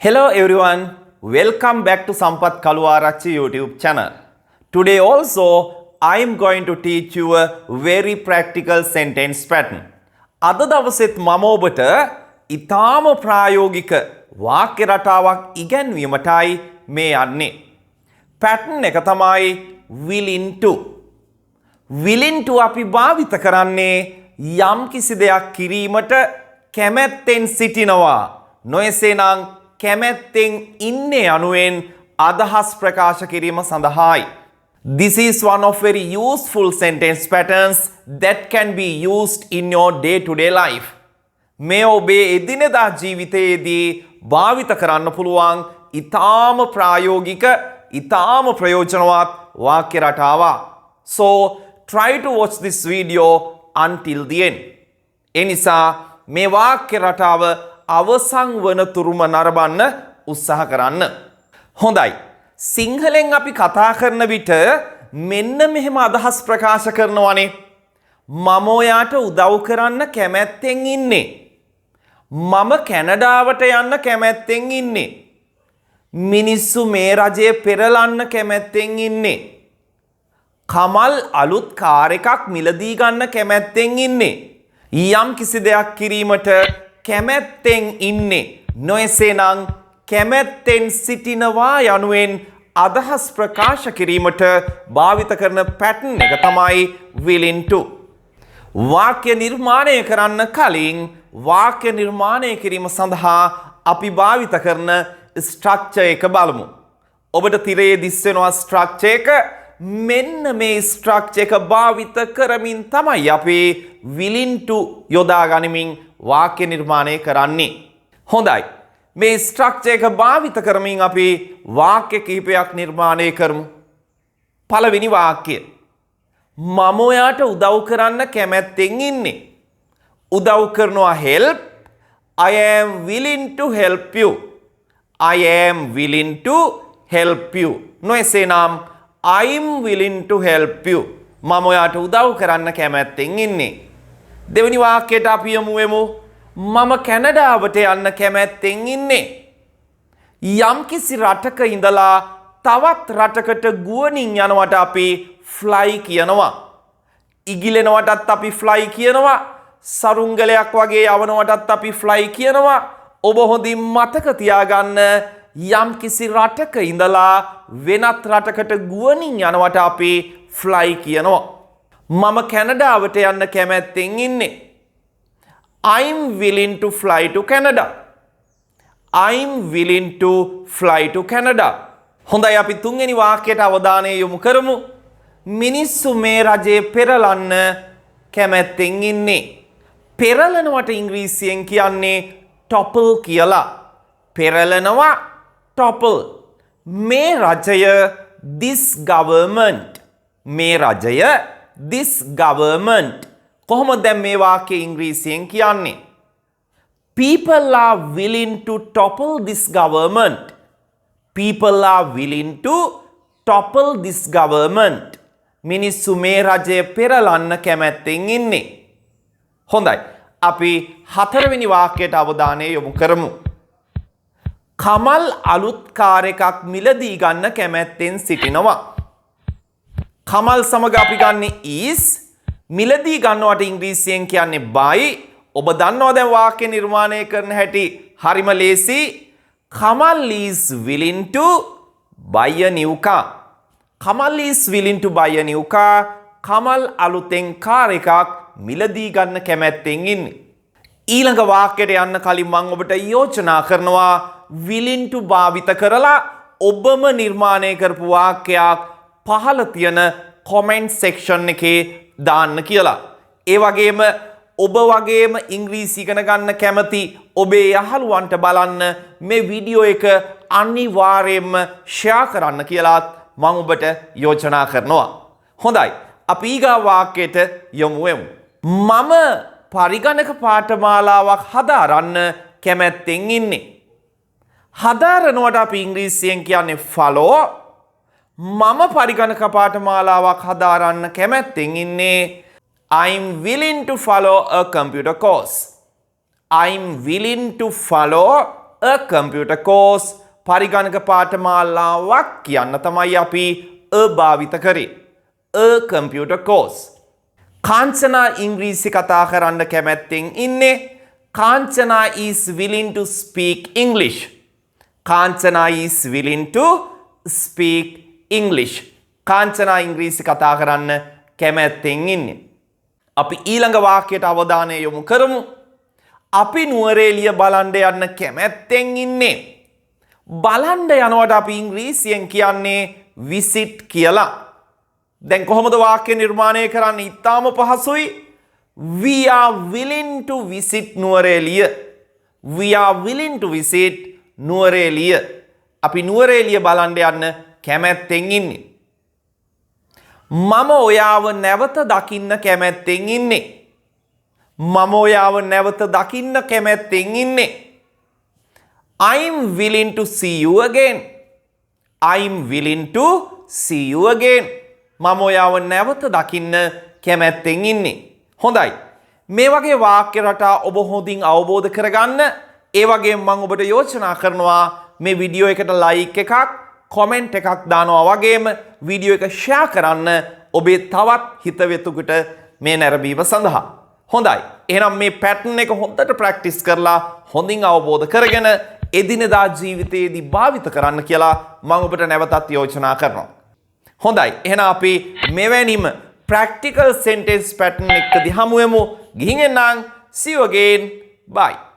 Hello everyone, welcome back to Sampath Kaluarachchi YouTube channel. Today also I am going to teach you a very practical sentence pattern. අද දවසෙත් මම ඔබට ඊටාම ප්‍රායෝගික වාක්‍ය රටාවක් ඉගැන්වීමටයි මේ යන්නේ. pattern එක තමයි willing to. willing to අපි භාවිත කරන්නේ යම් කිසි දෙයක් කිරීමට කැමැත්තෙන් සිටිනවා. නොයසේනම් කැමැත්තෙන් ඉන්නේ යනුවෙන් අදහස් ප්‍රකාශ කිරීම සඳහායි. This is one of very useful sentence patterns that can be used in your day-to-day life. මේ ඔබේ එදිනෙදා ජීවිතයේදී භාවිත කරන්න පුළුවන් ඊටාම ප්‍රායෝගික ඊටාම ප්‍රයෝජනවත් වාක්‍ය රටාවක්. So try to watch this video until the end. එනිසා මේ වාක්‍ය රටාව අවසන් වන තුරුම නරඹන්න උත්සාහ කරන්න. හොඳයි. සිංහලෙන් අපි කතා කරන විට මෙන්න මෙහෙම අදහස් ප්‍රකාශ කරනවානේ. මම ඔයාට උදව් කරන්න කැමැත්තෙන් ඉන්නේ. මම කැනඩාවට යන්න කැමැත්තෙන් ඉන්නේ. මිනිස්සු මේ රජය පෙරලන්න කැමැත්තෙන් ඉන්නේ. කමල් අලුත් කාර් එකක් මිලදී ගන්න කැමැත්තෙන් ඉන්නේ. යම් කිසි දෙයක් කිරීමට කැමැත්තෙන් ඉන්නේ. නොයසේනම් කැමැත්තෙන් සිටිනවා යනුවෙන් අදහස් ප්‍රකාශ කිරීමට භාවිත කරන pattern එක තමයි willing to. වාක්‍ය නිර්මාණය කරන්න කලින් වාක්‍ය නිර්මාණය කිරීම සඳහා අපි භාවිත කරන structure එක බලමු. ඔබට තිරයේ දිස් වෙනවා structure එක. මෙන්න මේ structure එක භාවිත කරමින් තමයි අපි willing to යොදා ගනිමින් වාක්‍ය නිර්මාණය කරන්නේ. හොඳයි. මේ ස්ට්‍රක්චර් එක භාවිත කරමින් අපි වාක්‍ය කිහිපයක් නිර්මාණය කරමු. පළවෙනි වාක්‍යය. මම ඔයාට උදව් කරන්න කැමැත්තෙන් ඉන්නේ. උදව් කරනවා help. I am willing to help you. I am willing to help you. නොයසේනම් I'm willing to help you. මම ඔයාට උදව් කරන්න කැමැත්තෙන් ඉන්නේ. දෙවෙනි වාක්‍යයට අපි යමු. මම කැනඩාවට යන්න කැමැත්තෙන් ඉන්නේ. යම්කිසි රටක ඉඳලා තවත් රටකට ගුවනින් යනවට අපි fly කියනවා. ඉගිලෙනවටත් අපි fly කියනවා. සරුංගලයක් වගේ යවනවටත් අපි fly කියනවා. ඔබ හොඳින් මතක තියාගන්න යම්කිසි රටක ඉඳලා වෙනත් රටකට ගුවනින් යනවට අපි fly කියනවා. මම කැනඩාවට යන්න කැමැත්තෙන් ඉන්නේ. I'm willing to fly to Canada. I'm willing to fly to Canada. හොඳයි අපි තුන්වෙනි වාක්‍යයට අවධානය යොමු කරමු. මිනිස්සු මේ රජේ පෙරලන්න කැමැත්තෙන් ඉන්නේ. පෙරලනවට ඉංග්‍රීසියෙන් කියන්නේ topple කියලා. පෙරලනවා topple. මේ රජය this government. මේ රජය this government. කොහොමද දැන් මේ වාක්‍යය ඉංග්‍රීසියෙන් කියන්නේ? People are willing to topple this government. People are willing to topple this government. මිනිස්සු මේ රජය පෙරලන්න කැමැත්තෙන් ඉන්නේ. හොඳයි. අපි හතරවෙනි වාක්‍යයට අවධානය යොමු කරමු. කමල් අලුත් කාර් එකක් මිලදී ගන්න කැමැත්තෙන් සිටිනවා. කමල් සමග අපි ගන්නේ is. මිලදී ගන්නවට ඉංග්‍රීසියෙන් කියන්නේ buy. ඔබ දන්නවා දැන් වාක්‍ය නිර්මාණය කරන හැටි හරිම ලේසි. Kamal is willing to buy a new car. Kamal is willing to buy a new car. Kamal අලුතෙන් කාර් එකක් මිලදී ගන්න කැමැත්තෙන් ඉන්නේ. ඊළඟ වාක්‍යයට යන්න කලින් මම ඔබට යෝජනා කරනවා willing to භාවිත කරලා ඔබම නිර්මාණය කරපු වාක්‍යයක් පහළ තියෙන comment section එකේ දාන්න කියලා. ඒ වගේම ඔබ වගේම ඉංග්‍රීසි ඉගෙන ගන්න කැමති ඔබේ යහළුවන්ට බලන්න මේ වීඩියෝ එක අනිවාර්යයෙන්ම ෂෙයා කරන්න කියලාත් මම ඔබට යෝජනා කරනවා. හොඳයි. අපි ඊගා වාක්‍යයට යමු. මම පරිගණක පාඨමාලාවක් හදාරන්න කැමැත්තෙන් ඉන්නේ. හදාරනවට අපි ඉංග්‍රීසියෙන් කියන්නේ follow. මම පරිගණක පාඨමාලාවක් හදාරන්න කැමැත්තෙන් ඉන්නේ. I'm willing to follow a computer course. I'm willing to follow a computer course පරිගණක පාඨමාලාවක් කියන්න තමයි අපි a භාවිත කරේ. a computer course. කාංචනා ඉංග්‍රීසි කතා කරන්න කැමැත්තෙන් ඉන්නේ. Kanchana is willing to speak English. Kanchana is willing to speak English. Kanchana ඉංග්‍රීසි කතා කරන්න කැමැත්තෙන් ඉන්නේ. අපි ඊළඟ වාක්‍යයට අවධානය යොමු කරමු. අපි නුවර එළිය බලන්න යන්න කැමැත්තෙන් ඉන්නේ. බලන්න යනවට අපි ඉංග්‍රීසියෙන් කියන්නේ visit කියලා. දැන් කොහොමද වාක්‍ය නිර්මාණය කරන්නේ? ඉතාම පහසුයි. We are willing to visit Nuwara Eliya. We are willing to visit Nuwara Eliya. අපි නුවර එළිය බලන්න යන්න කැමැත්තෙන් ඉන්නේ. මම ඔයාව නැවත දකින්න කැමැත්තෙන් ඉන්නේ. මම ඔයාව නැවත දකින්න කැමැත්තෙන් ඉන්නේ. I'm willing to see you again. I'm willing to see you again. මම ඔයාව නැවත දකින්න කැමැත්තෙන් ඉන්නේ. හොඳයි. මේ වගේ වාක්‍ය රටා ඔබ හොඳින් අවබෝධ කරගන්න. ඒ වගේම මම ඔබට යෝජනා කරනවා මේ වීඩියෝ එකට ලයික් එකක්, කමෙන්ට් එකක් දානවා වගේම වීඩියෝ එක ෂෙයා කරන්න ඔබේ තවත් හිතවතුන්ට මේ නැරඹීම සඳහා. හොඳයි. එහෙනම් මේ පැටර්න් එක හොඳට ප්‍රැක්ටිස් කරලා හොඳින් අවබෝධ කරගෙන එදිනෙදා ජීවිතයේදී භාවිත කරන්න කියලා මම ඔබට නැවතත් යෝජනා කරනවා. හොඳයි. එහෙනම් අපි මෙවැනිම practical sentence pattern එකකදී හමු වෙමු. ගිහින් එන්නම්. See you again. Bye.